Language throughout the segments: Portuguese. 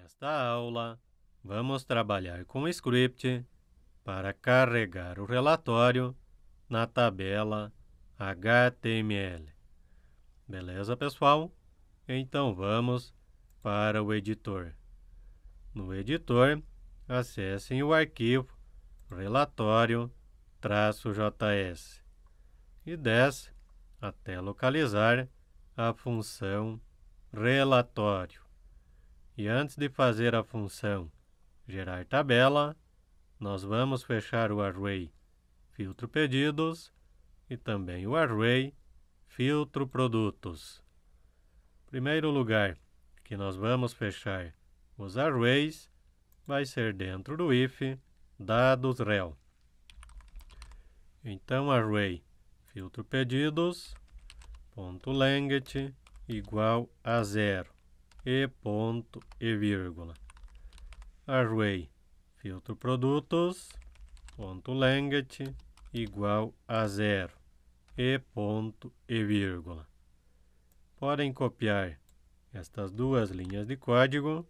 Nesta aula, vamos trabalhar com o script para carregar o relatório na tabela HTML. Beleza, pessoal? Então vamos para o editor. No editor, acessem o arquivo relatório-js e desce até localizar a função relatório. E antes de fazer a função gerar tabela, nós vamos fechar o array filtro pedidos e também o array filtro produtos. Primeiro lugar que nós vamos fechar os arrays vai ser dentro do if dados rel. Então array filtro pedidos ponto length igual a 0 e ponto e vírgula. Array filtro produtos ponto length igual a 0 e ponto e vírgula. Podem copiar estas duas linhas de código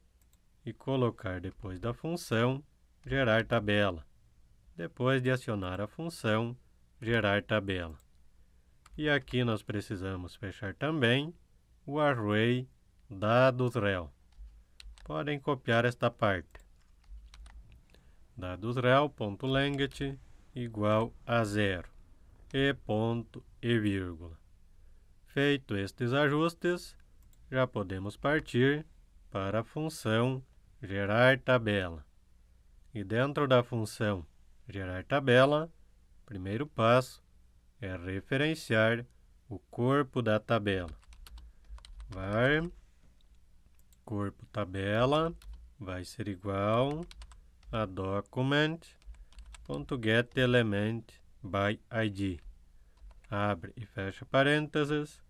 e colocar depois da função gerar tabela, depois de acionar a função gerar tabela. E aqui nós precisamos fechar também o array dados rel. Podem copiar esta parte. Dados rel.length igual a 0 e ponto e vírgula. Feito estes ajustes, já podemos partir para a função gerar tabela. E dentro da função gerar tabela, primeiro passo é referenciar o corpo da tabela. Var corpo tabela vai ser igual a document.getElementById. Abre e fecha parênteses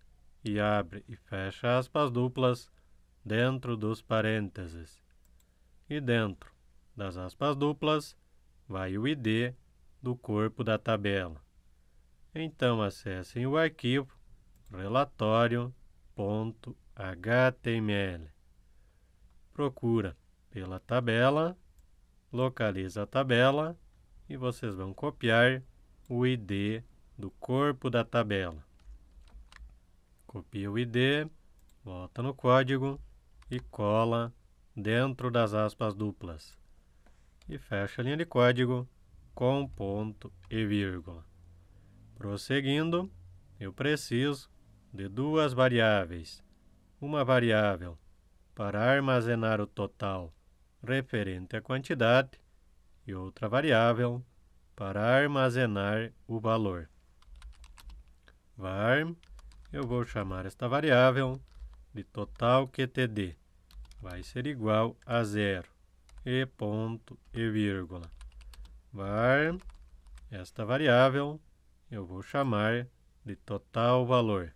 e abre e fecha aspas duplas dentro dos parênteses. E dentro das aspas duplas vai o ID do corpo da tabela. Então acessem o arquivo relatório.html. Procura pela tabela, localiza a tabela e vocês vão copiar o ID do corpo da tabela. Copia o ID, volta no código e cola dentro das aspas duplas. E fecha a linha de código com ponto e vírgula. Prosseguindo, eu preciso de duas variáveis. Uma variável para armazenar o total referente à quantidade e outra variável para armazenar o valor. Var, eu vou chamar esta variável de totalQTD. Vai ser igual a 0 e ponto e vírgula. Var, esta variável eu vou chamar de total valor.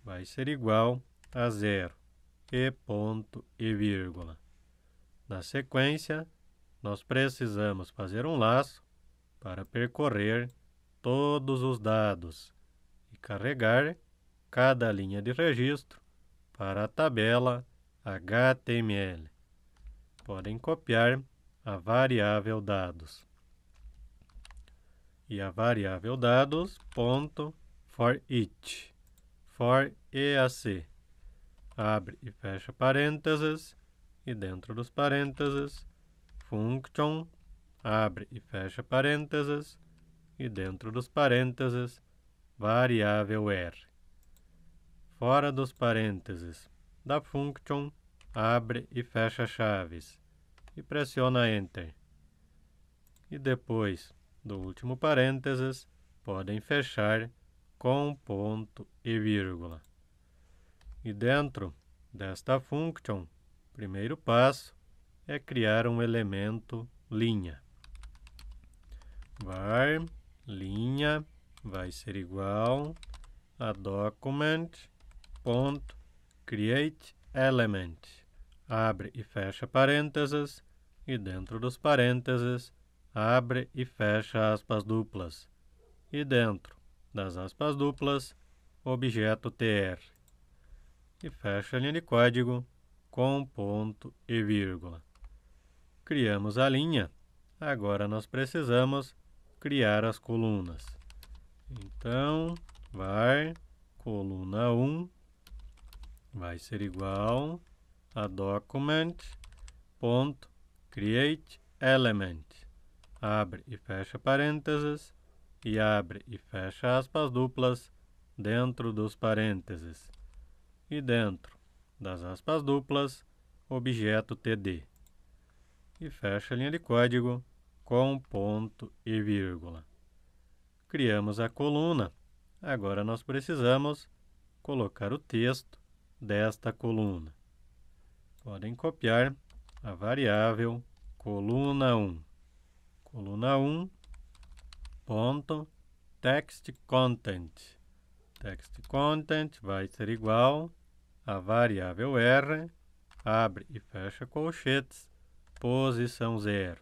Vai ser igual a 0 e ponto e vírgula. Na sequência, nós precisamos fazer um laço para percorrer todos os dados e carregar cada linha de registro para a tabela HTML. Podem copiar a variável dados. E a variável dados ponto forEach. For EAC. Abre e fecha parênteses e dentro dos parênteses function, abre e fecha parênteses e dentro dos parênteses variável R. Fora dos parênteses da function, abre e fecha chaves e pressiona Enter. E depois do último parênteses, podem fechar com ponto e vírgula. E dentro desta function, primeiro passo é criar um elemento linha. Var linha vai ser igual a document.createElement. Abre e fecha parênteses e dentro dos parênteses abre e fecha aspas duplas. E dentro das aspas duplas, objeto tr. E fecha a linha de código com ponto e vírgula. Criamos a linha. Agora nós precisamos criar as colunas. Então, var coluna 1 vai ser igual a document.createElement. Abre e fecha parênteses e abre e fecha aspas duplas dentro dos parênteses. E dentro das aspas duplas, objeto TD. E fecha a linha de código com ponto e vírgula. Criamos a coluna. Agora nós precisamos colocar o texto desta coluna. Podem copiar a variável coluna 1. Coluna 1, ponto, text content. Text content vai ser igual a variável R, abre e fecha colchetes, posição 0.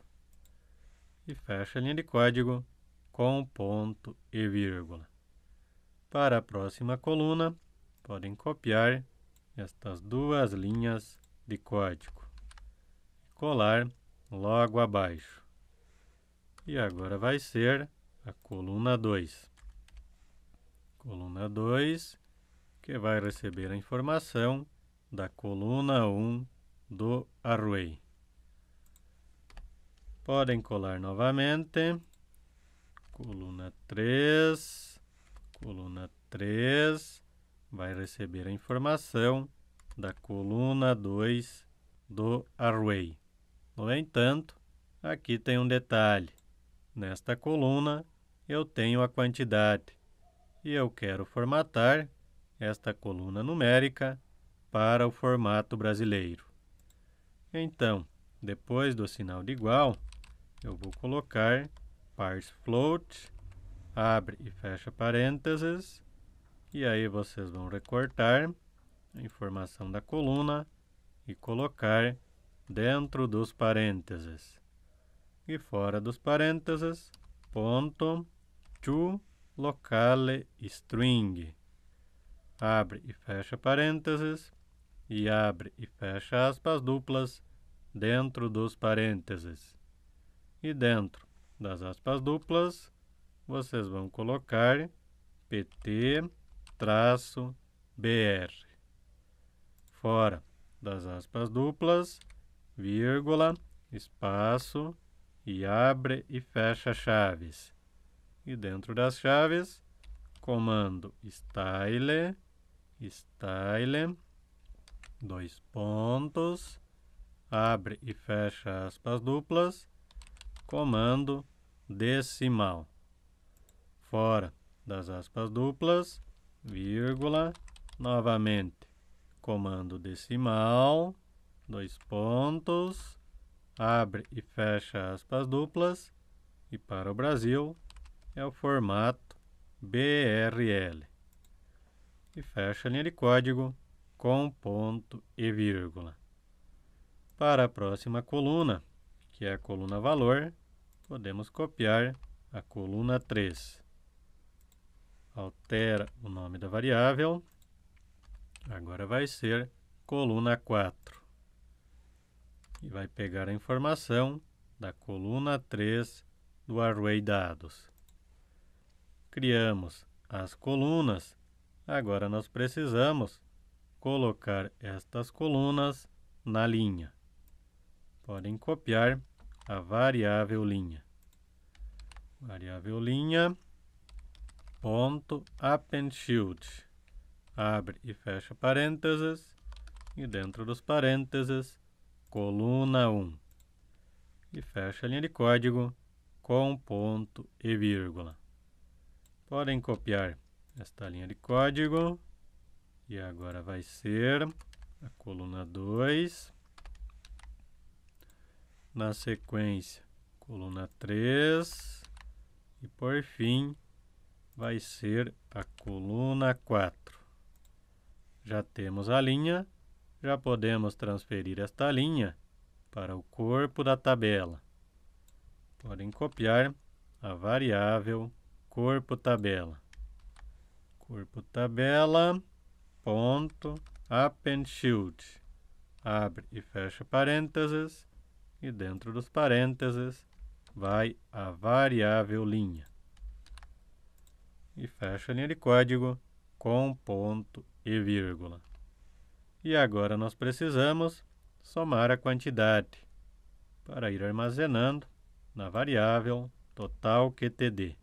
E fecha a linha de código com ponto e vírgula. Para a próxima coluna, podem copiar estas duas linhas de código e colar logo abaixo. E agora vai ser a coluna 2. Coluna 2, que vai receber a informação da coluna 1 do array. Podem colar novamente. Coluna 3. Coluna 3 vai receber a informação da coluna 2 do array. No entanto, aqui tem um detalhe. Nesta coluna, eu tenho a quantidade e eu quero formatar esta coluna numérica para o formato brasileiro. Então, depois do sinal de igual, eu vou colocar parsefloat, abre e fecha parênteses, e aí vocês vão recortar a informação da coluna e colocar dentro dos parênteses. E fora dos parênteses, ponto to locale string. Abre e fecha parênteses e abre e fecha aspas duplas dentro dos parênteses. E dentro das aspas duplas, vocês vão colocar pt-br. Fora das aspas duplas, vírgula, espaço e abre e fecha chaves. E dentro das chaves, comando style, dois pontos, abre e fecha aspas duplas, comando decimal. Fora das aspas duplas, vírgula, novamente, comando decimal, dois pontos, abre e fecha aspas duplas, e para o Brasil é o formato BRL. E fecha a linha de código com ponto e vírgula. Para a próxima coluna, que é a coluna valor, podemos copiar a coluna 3. Altera o nome da variável. Agora vai ser coluna 4. E vai pegar a informação da coluna 3 do array dados. Criamos as colunas. Agora nós precisamos colocar estas colunas na linha. Podem copiar a variável linha. Variável linha, ponto appendShield. Abre e fecha parênteses. E dentro dos parênteses, coluna 1. E fecha a linha de código com ponto e vírgula. Podem copiar esta linha de código. E agora vai ser a coluna 2. Na sequência, coluna 3. E por fim, vai ser a coluna 4. Já temos a linha. Já podemos transferir esta linha para o corpo da tabela. Podem copiar a variável corpo tabela. Corpo tabela, ponto, appendShield. abre e fecha parênteses, e dentro dos parênteses vai a variável linha. E fecha a linha de código com ponto e vírgula. E agora nós precisamos somar a quantidade para ir armazenando na variável totalQTD.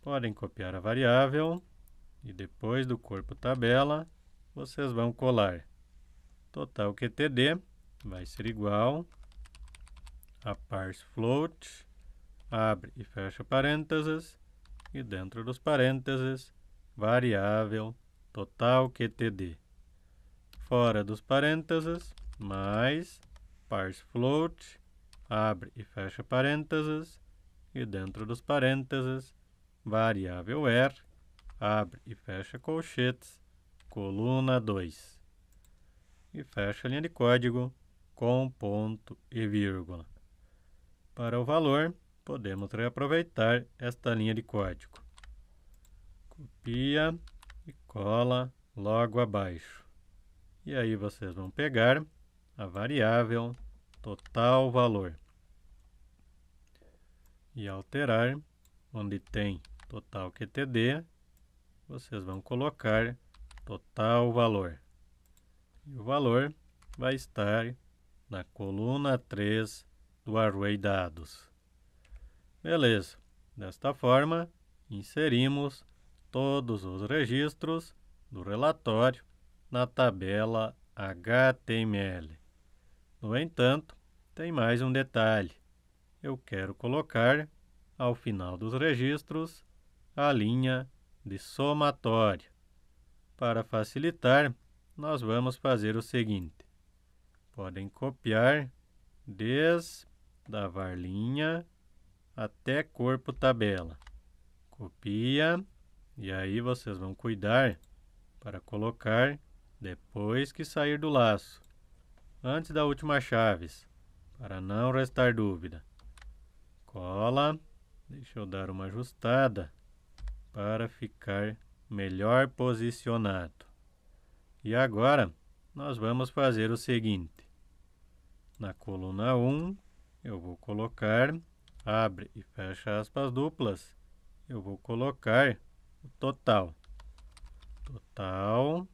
Podem copiar a variável e depois do corpo tabela vocês vão colar. TotalQTD vai ser igual a parseFloat, abre e fecha parênteses, e dentro dos parênteses, variável TotalQTD. Fora dos parênteses, mais parseFloat, abre e fecha parênteses, e dentro dos parênteses, variável R, abre e fecha colchetes, coluna 2. E fecha a linha de código com ponto e vírgula. Para o valor, podemos reaproveitar esta linha de código. Copia e cola logo abaixo. E aí vocês vão pegar a variável total valor e alterar onde tem TotalQTD, vocês vão colocar total valor. E o valor vai estar na coluna 3 do array dados. Beleza. Desta forma, inserimos todos os registros do relatório na tabela HTML. No entanto, tem mais um detalhe. Eu quero colocar, ao final dos registros, a linha de somatório. Para facilitar, nós vamos fazer o seguinte. Podem copiar desde a varlinha até corpo tabela. Copia e aí vocês vão cuidar para colocar depois que sair do laço, antes da última chaves, para não restar dúvida. Cola, deixa eu dar uma ajustada para ficar melhor posicionado. E agora nós vamos fazer o seguinte. Na coluna 1, eu vou colocar, abre e fecha aspas duplas, eu vou colocar o total. Total.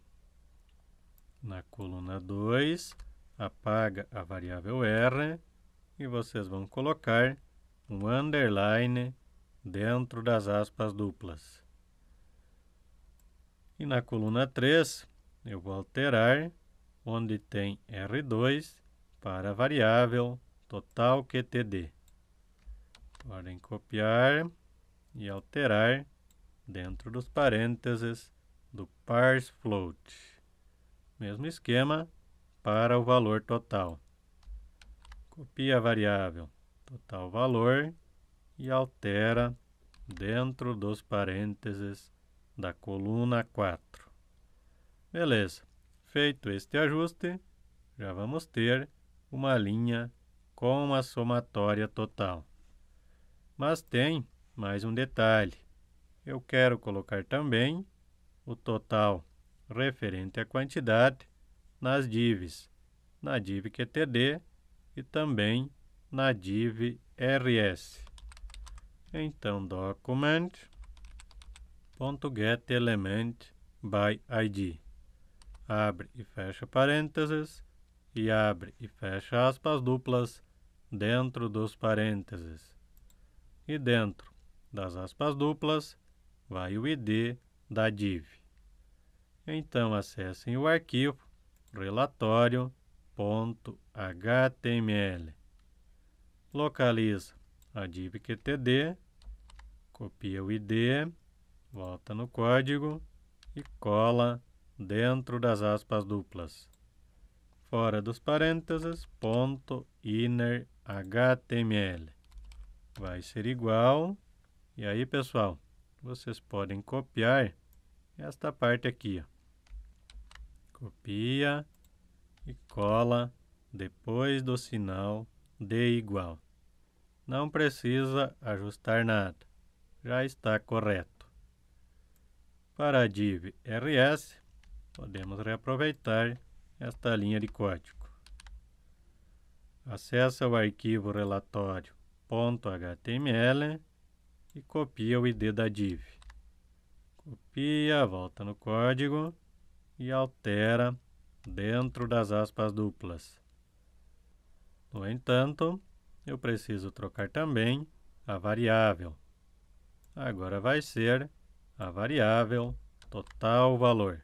Na coluna 2, apaga a variável R e vocês vão colocar um underline dentro das aspas duplas. E na coluna 3, eu vou alterar onde tem R2 para a variável TotalQTD. Podem copiar e alterar dentro dos parênteses do parseFloat. Mesmo esquema para o valor total. Copia a variável total valor e altera dentro dos parênteses da coluna 4. Beleza. Feito este ajuste, já vamos ter uma linha com a somatória total. Mas tem mais um detalhe. Eu quero colocar também o total referente à quantidade nas divs, na div QTD e também na div RS. Então, document.getElementById. Abre e fecha parênteses e abre e fecha aspas duplas dentro dos parênteses. E dentro das aspas duplas vai o ID da div. Então acessem o arquivo relatório.html. Localiza a div QTD, copia o ID, volta no código e cola dentro das aspas duplas. Fora dos parênteses, .innerHTML. Vai ser igual. E aí, pessoal, vocês podem copiar esta parte aqui. Ó. Copia e cola depois do sinal de igual. Não precisa ajustar nada. Já está correto. Para a div RS, podemos reaproveitar esta linha de código. Acesse o arquivo relatório.html e copia o ID da div. Copia, volta no código e altera dentro das aspas duplas. No entanto, eu preciso trocar também a variável. Agora vai ser a variável total valor.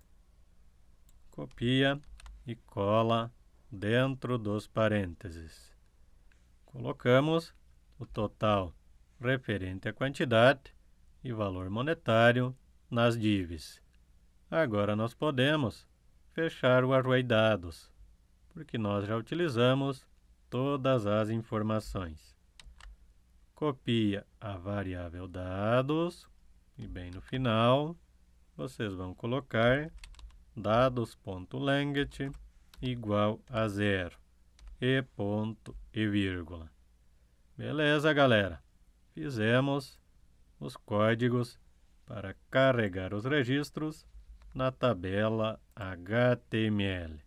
Copia e cola dentro dos parênteses. Colocamos o total referente à quantidade e valor monetário nas divs. Agora nós podemos fechar o array dados, porque nós já utilizamos todas as informações. Copia a variável dados e bem no final vocês vão colocar dados.length igual a 0 e ponto e vírgula. Beleza, galera? Fizemos os códigos para carregar os registros na tabela HTML.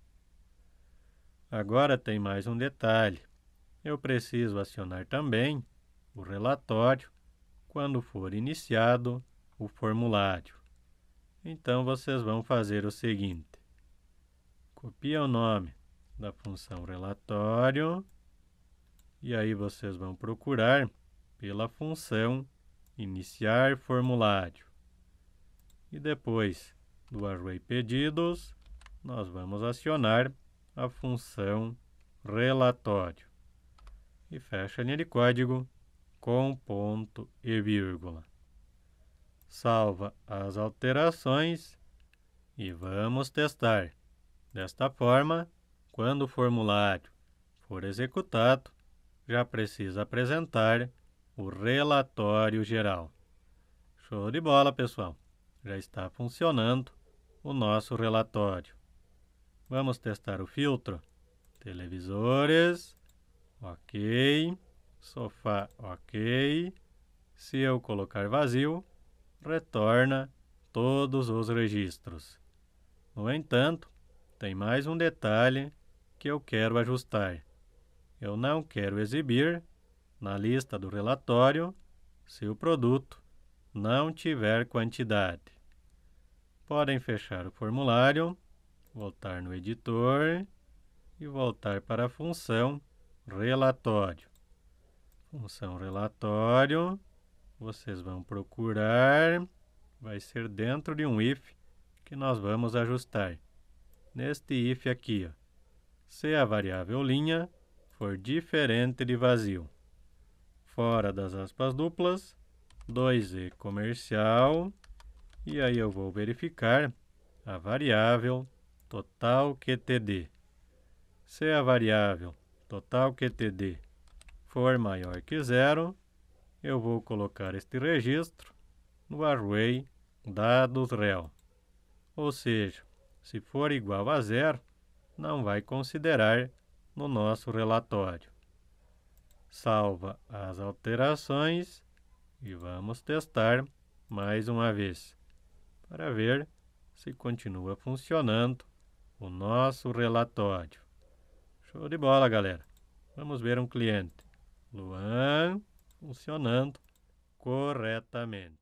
Agora tem mais um detalhe. Eu preciso acionar também o relatório quando for iniciado o formulário. Então, vocês vão fazer o seguinte. Copia o nome da função relatório e aí vocês vão procurar pela função iniciar formulário. E depois do array pedidos, nós vamos acionar a função relatório. E fecha a linha de código com ponto e vírgula. Salva as alterações e vamos testar. Desta forma, quando o formulário for executado, já precisa apresentar o relatório geral. Show de bola, pessoal! Já está funcionando o nosso relatório. Vamos testar o filtro. Televisores, ok. Sofá, ok. Se eu colocar vazio, retorna todos os registros. No entanto, tem mais um detalhe que eu quero ajustar. Eu não quero exibir na lista do relatório se o produto não tiver quantidade. Podem fechar o formulário, voltar no editor e voltar para a função relatório. Função relatório, vocês vão procurar, vai ser dentro de um if que nós vamos ajustar. Neste if aqui, ó, se a variável linha for diferente de vazio. Fora das aspas duplas, 2e comercial, e aí eu vou verificar a variável total QTD. Se a variável total QTD for maior que 0, eu vou colocar este registro no array dados rel. Ou seja, se for igual a 0, não vai considerar no nosso relatório. Salva as alterações e vamos testar mais uma vez para ver se continua funcionando o nosso relatório. Show de bola, galera! Vamos ver um cliente. Luan funcionando corretamente.